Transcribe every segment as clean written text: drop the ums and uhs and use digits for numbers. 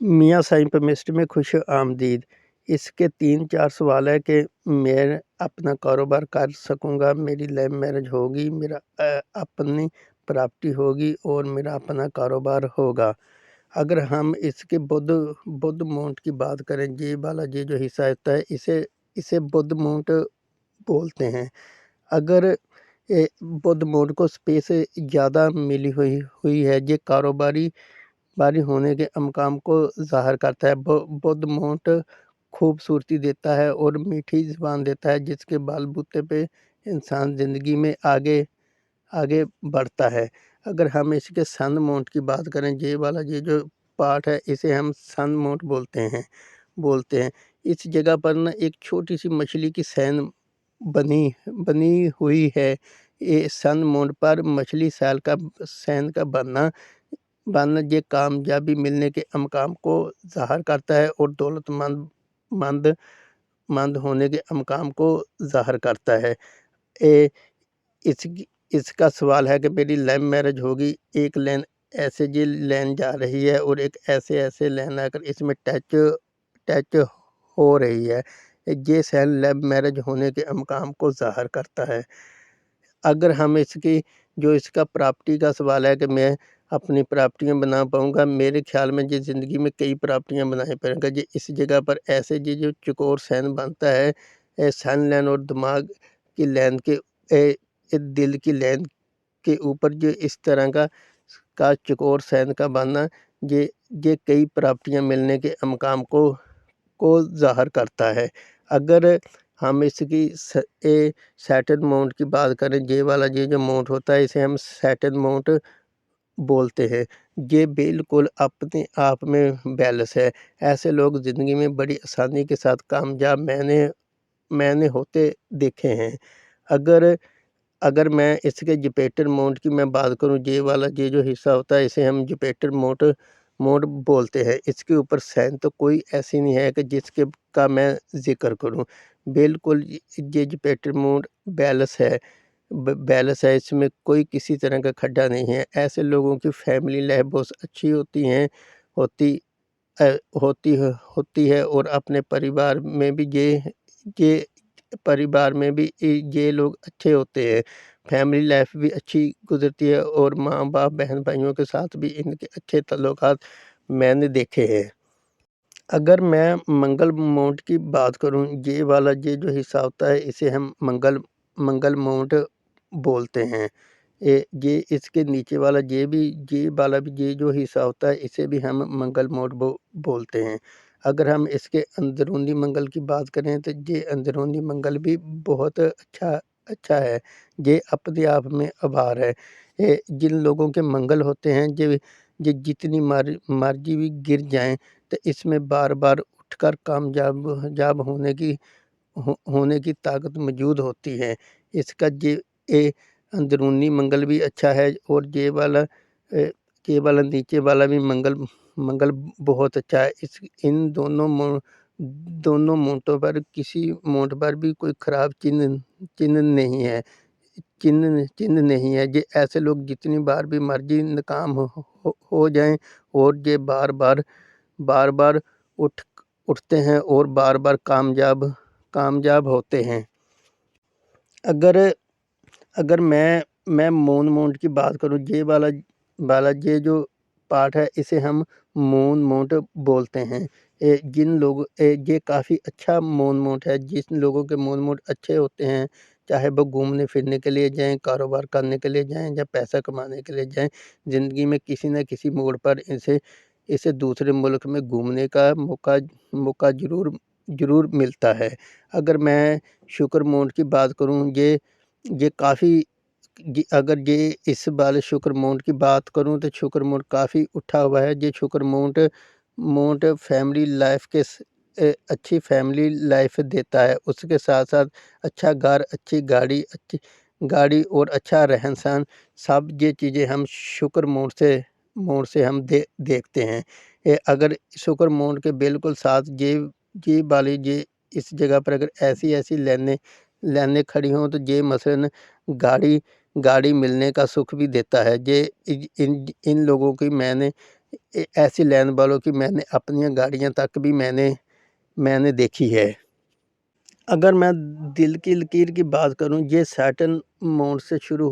میاں سائیں پبلسٹی میں خوش آمدید۔ اس کے 3-4 سوال ہے کہ میں اپنا کاروبار کر سکوں گا، میری لیو میرج ہوگی، میرا اپنی پراپرٹی ہوگی اور میرا اپنا کاروبار ہوگا۔ اگر ہم اس کے بدھ مونٹ کی بات کریں، یہ والا یہ جو حصہ ہوتا ہے اسے بدھ مونٹ بولتے ہیں۔ اگر بدھ مونٹ کو سپیس زیادہ ملی ہوئی ہے، یہ کاروباری ہونے کے امکان کو ظاہر کرتا ہے۔ بدھ مونٹ خوبصورتی دیتا ہے اور میٹھی زبان دیتا ہے، جس کے بال بوتے پہ انسان زندگی میں آگے بڑھتا ہے۔ اگر ہم اس کے سن مونٹ کی بات کریں، یہ والا یہ جو پارٹ ہے اسے ہم سن مونٹ بولتے ہیں۔ اس جگہ پر نا ایک چھوٹی سی مچھلی کی سین بنی ہوئی ہے۔ یہ سن مونٹ پر مچھلی سین کا بننا یہ کامیابی ملنے کے امکان کو ظاہر کرتا ہے اور دولت مند ہونے کے امکان کو ظاہر کرتا ہے۔ اس کا سوال ہے کہ میری لیو میرج ہوگی، ایک لین ایسے جی لین جا رہی ہے اور ایک ایسے لین آ کر اس میں ٹچ ہو رہی ہے، یہ سین لیو میرج ہونے کے امکان کو ظاہر کرتا ہے۔ اگر ہم اس کا پراپرٹی کا سوال ہے کہ میں اپنی پراپرٹیاں بنا پاؤں گا، میرے خیال میں یہ زندگی میں کئی پراپرٹیاں بنائی پڑیں گا۔ یہ اس جگہ پر ایسے جو چکور سین بنتا ہے، سن لین اور دماغ کی لین کے دل کی لین کے اوپر جو اس طرح کا چکور سین کا بننا یہ کئی پراپرٹیاں ملنے کے امکان کو ظاہر کرتا ہے۔ اگر ہم اس کی سیٹن مونٹ کی بات کریں، یہ والا یہ جو مونٹ ہوتا ہے اسے ہم سیٹن مونٹ بولتے ہیں۔ یہ بالکل اپنے آپ میں بیلنس ہے۔ ایسے لوگ زندگی میں بڑی آسانی کے ساتھ کامیاب میں نے ہوتے دیکھے ہیں۔ اگر میں اس کے جوپیٹر مونٹ کی میں بات کروں، یہ والا یہ جو حصہ ہوتا ہے اسے ہم جوپیٹر مونٹ بولتے ہیں۔ اس کے اوپر سین تو کوئی ایسی نہیں ہے کہ جس کا میں ذکر کروں۔ بالکل یہ جوپیٹر مونٹ بیلنس ہے، اس میں کوئی کسی طرح کا کھڈا نہیں ہے۔ ایسے لوگوں کی فیملی لائف بہت اچھی ہوتی ہے اور اپنے پریوار میں بھی یہ لوگ اچھے ہوتے ہیں، فیملی لائف بھی اچھی گزرتی ہے اور ماں باپ بہن بھائیوں کے ساتھ بھی ان کے اچھے تعلقات میں نے دیکھے ہیں۔ اگر میں منگل مونٹ کی بات کروں، یہ والا یہ جو حصہ ہوتا ہے اسے ہم منگل مونٹ بولتے ہیں۔ یہ اس کے نیچے والا یہ جو حصہ ہوتا ہے اسے بھی ہم منگل مونٹ بولتے ہیں۔ اگر ہم اس کے اندرونی منگل کی بات کریں تو یہ اندرونی منگل بھی بہت اچھا ہے، یہ اپنے آپ میں آبھار ہے۔ جن لوگوں کے منگل ہوتے ہیں یہ جتنی مرضی بھی گر جائیں تو اس میں بار بار اٹھ کر کامیاب ہونے کی طاقت موجود ہوتی ہے۔ اس کا یہ اندرونی منگل بھی اچھا ہے اور یہ والا نیچے والا بھی منگل بہت اچھا ہے۔ ان دونوں مونٹوں پر کسی مونٹ پر بھی کوئی خراب چن نہیں ہے۔ یہ ایسے لوگ جتنی بار بھی مرضی ناکام ہو جائیں اور یہ بار بار اٹھتے ہیں اور بار بار کامیاب ہوتے ہیں۔ اگر میں مون مونٹ کی بات کروں، یہ والا یہ جو پارٹ ہے اسے ہم مون مونٹ بولتے ہیں۔ یہ کافی اچھا مون مونٹ ہے۔ جن لوگوں کے مون مونٹ اچھے ہوتے ہیں، چاہے وہ گھومنے پھرنے کے لیے جائیں، کاروبار کرنے کے لیے جائیں یا پیسہ کمانے کے لیے جائیں، زندگی میں کسی نہ کسی موڑ پر اسے دوسرے ملک میں گھومنے کا موقع ضرور ملتا ہے۔ اگر میں شکر مونٹ کی بات کروں، یہ کافی اگر یہ اس والے شکر مونٹ کی بات کروں تو شکر مونٹ کافی اٹھا ہوا ہے۔ یہ شکر مونٹ فیملی لائف کے اچھی فیملی لائف دیتا ہے، اس کے ساتھ ساتھ اچھا گھر، اچھی گاڑی اور اچھا رہن سہن، سب یہ چیزیں ہم شکر مونٹ سے ہم دیکھتے ہیں۔ اگر شکر مونٹ کے بالکل ساتھ یہ اس جگہ پر اگر ایسی لینیں کھڑی ہوں تو یہ مثلاً گاڑی ملنے کا سکھ بھی دیتا ہے۔ یہ ان لوگوں کی میں نے ایسی لین والوں کی میں نے اپنی گاڑیاں تک بھی میں نے دیکھی ہے۔ اگر میں دل کی لکیر کی بات کروں، یہ سیٹن مونٹ سے شروع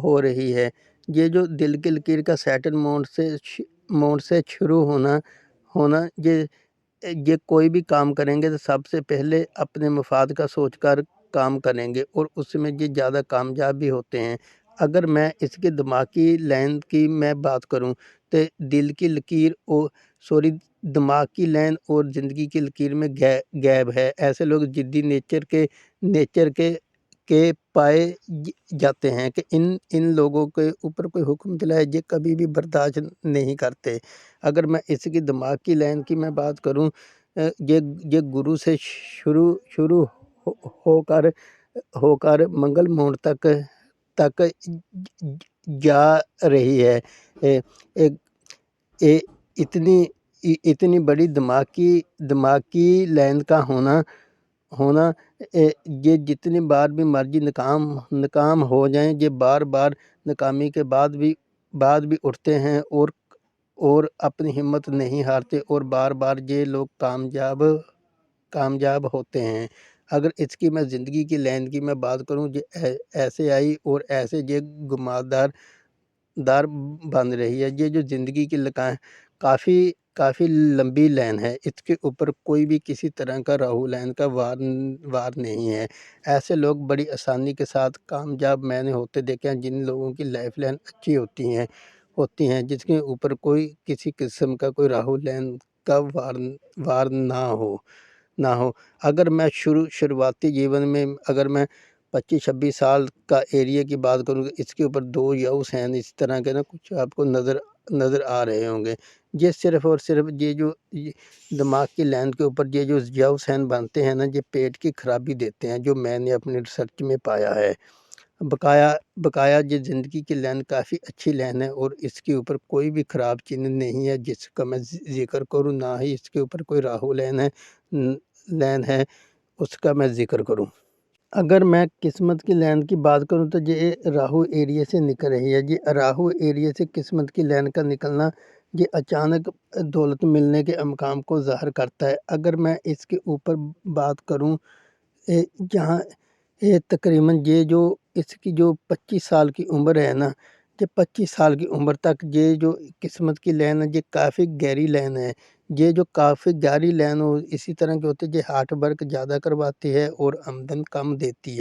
ہو رہی ہے۔ یہ جو دل کی لکیر کا سیٹن مونٹ سے شروع ہونا یہ کوئی بھی کام کریں گے تو سب سے پہلے اپنے مفاد کا سوچ کر کام کریں گے اور اس میں یہ زیادہ کامیاب بھی ہوتے ہیں۔ اگر میں اس کے دماغی لین کی میں بات کروں تو دل کی لکیر دماغ کی لین اور زندگی کی لکیر میں گیپ ہے۔ ایسے لوگ جدی نیچر کے پائے جاتے ہیں کہ ان لوگوں کے اوپر کوئی حکم چلائے یہ کبھی بھی برداشت نہیں کرتے۔ اگر میں اس کی دماغ کی لین کی میں بات کروں، یہ گرو سے شروع ہو کر منگل مونٹ تک جا رہی ہے۔ اتنی بڑی دماغی لین کا ہونا یہ جتنی بار بھی مرضی ناکام ہو جائیں، یہ بار بار ناکامی کے بعد بھی اٹھتے ہیں اور اپنی ہمت نہیں ہارتے اور بار بار یہ لوگ کامیاب ہوتے ہیں۔ اگر اس کی میں زندگی کی لین کی میں بات کروں، یہ ایسے آئی اور ایسے یہ گمادار بن رہی ہے۔ یہ جو زندگی کی کافی لمبی لین ہے، اس کے اوپر کوئی بھی کسی طرح کا راہو لین کا وار نہیں ہے۔ ایسے لوگ بڑی آسانی کے ساتھ کامیاب میں نے ہوتے دیکھے ہیں، جن لوگوں کی لائف لین اچھی ہوتی ہیں، جس کے اوپر کوئی کسی قسم کا کوئی راہو لین کا وار نہ ہو۔ اگر میں شروعاتی جیون میں اگر میں 25-26 سال کا ایریا کی بات کروں تو اس کے اوپر 2 یوز ہیں اس طرح کے کچھ آپ کو نظر آ رہے ہوں گے۔ یہ صرف اور صرف یہ جو دماغ کی لین کے اوپر یہ جو یوز ہیں بنتے ہیں یہ پیٹ کی خرابی دیتے ہیں، جو میں نے اپنی ریسرچ میں پایا ہے۔ بقایا یہ زندگی کی لین کافی اچھی لین ہے اور اس کے اوپر کوئی بھی خراب چیز نہیں ہے جس کا میں ذکر کروں، نہ ہی اس کے اوپر کوئی راہو لین ہے اس کا میں ذکر کروں۔ اگر میں قسمت کی لین کی بات کروں تو یہ راہو ایریا سے نکل رہی ہے۔ یہ راہو ایریا سے قسمت کی لین کا نکلنا یہ اچانک دولت ملنے کے امکان کو ظاہر کرتا ہے۔ اگر میں اس کے اوپر بات کروں، جہاں تقریباً یہ جو اس کی جو 25 سال کی عمر ہے نا، یہ 25 سال کی عمر تک یہ جو قسمت کی لین ہے یہ کافی گہری لین ہے۔ یہ جو کافی گہری لین ہو اسی طرح کے ہوتے ہیں، یہ ہارڈ ورک زیادہ کرواتی ہے اور آمدن کم دیتی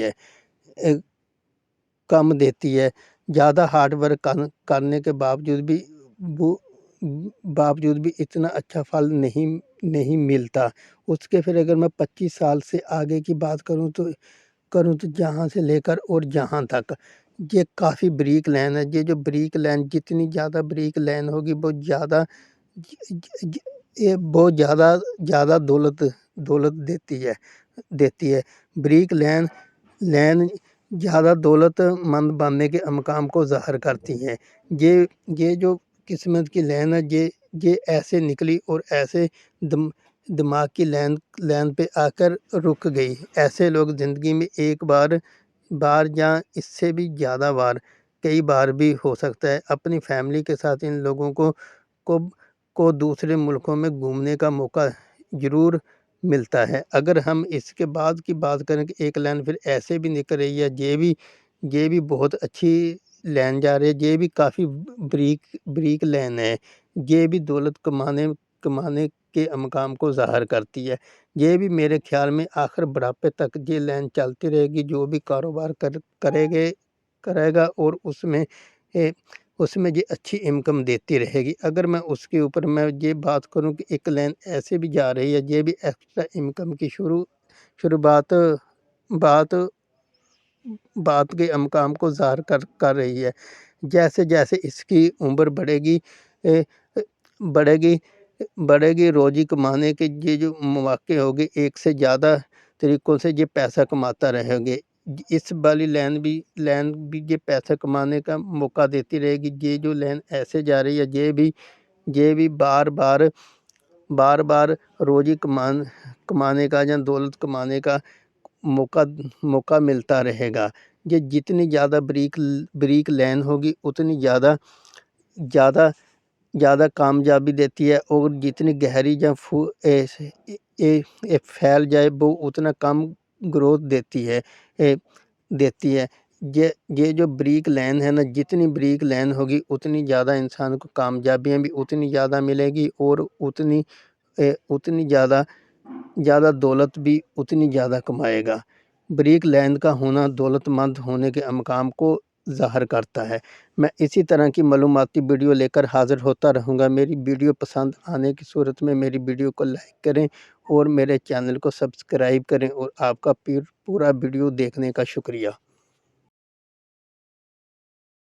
ہے۔ زیادہ ہارڈ ورک کرنے کے باوجود بھی اتنا اچھا پھل نہیں ملتا اس کے۔ پھر اگر میں 25 سال سے آگے کی بات کروں تو جہاں سے لے کر اور جہاں تک یہ کافی بریک لین ہے۔ یہ جو بریک لین جتنی زیادہ بریک لین ہوگی بہت زیادہ دولت دیتی ہے۔ بریک لین زیادہ دولت مند بننے کے امکان کو ظاہر کرتی ہیں۔ یہ جو قسمت کی لین ہے یہ ایسے نکلی اور ایسے دماغ کی لین پہ آ کر رک گئی۔ ایسے لوگ زندگی میں ایک بار یا اس سے بھی زیادہ بار کئی بار بھی ہو سکتا ہے اپنی فیملی کے ساتھ ان لوگوں کو دوسرے ملکوں میں گھومنے کا موقع ضرور ملتا ہے۔ اگر ہم اس کے بعد کی بات کریں کہ ایک لین پھر ایسے بھی نکل رہی ہے، یہ بھی بہت اچھی لین جا رہی ہے، یہ بھی کافی بریک لین ہے۔ یہ بھی دولت کمانے کے امکان کو ظاہر کرتی ہے۔ یہ بھی میرے خیال میں آخر بڑھاپے تک یہ لین چلتی رہے گی۔ جو بھی کاروبار کرے گا اور اس میں یہ اچھی انکم دیتی رہے گی۔ اگر میں اس کے اوپر میں یہ بات کروں کہ ایک لین ایسے بھی جا رہی ہے، یہ بھی ایکسٹرا انکم کی بات کے امکان کو ظاہر کر رہی ہے۔ جیسے جیسے اس کی عمر بڑھے گی روزی کمانے کے یہ جو مواقع ہوگے ایک سے زیادہ طریقوں سے یہ پیسہ کماتا رہے گے۔ اس والی لین بھی یہ پیسہ کمانے کا موقع دیتی رہے گی۔ یہ جو لین ایسے جا رہی ہے یہ بھی بار بار روزی کمانے کا یا دولت کمانے کا موقع ملتا رہے گا۔ یہ جتنی زیادہ بریک لین ہوگی اتنی زیادہ زیادہ کامیابی دیتی ہے، اور جتنی گہری یا پھیل جائے وہ اتنا کم گروتھ دیتی ہے۔ یہ جو بریک لین ہے نا، جتنی بریک لین ہوگی اتنی زیادہ انسان کو کامیابیاں بھی اتنی زیادہ ملے گی، اور اتنی زیادہ دولت بھی اتنی زیادہ کمائے گا۔ بریک لین کا ہونا دولت مند ہونے کے مقام کو ظاہر کرتا ہے۔ میں اسی طرح کی معلوماتی ویڈیو لے کر حاضر ہوتا رہوں گا۔ میری ویڈیو پسند آنے کی صورت میں میری ویڈیو کو لائک کریں اور میرے چینل کو سبسکرائب کریں، اور آپ کا پورا ویڈیو دیکھنے کا شکریہ۔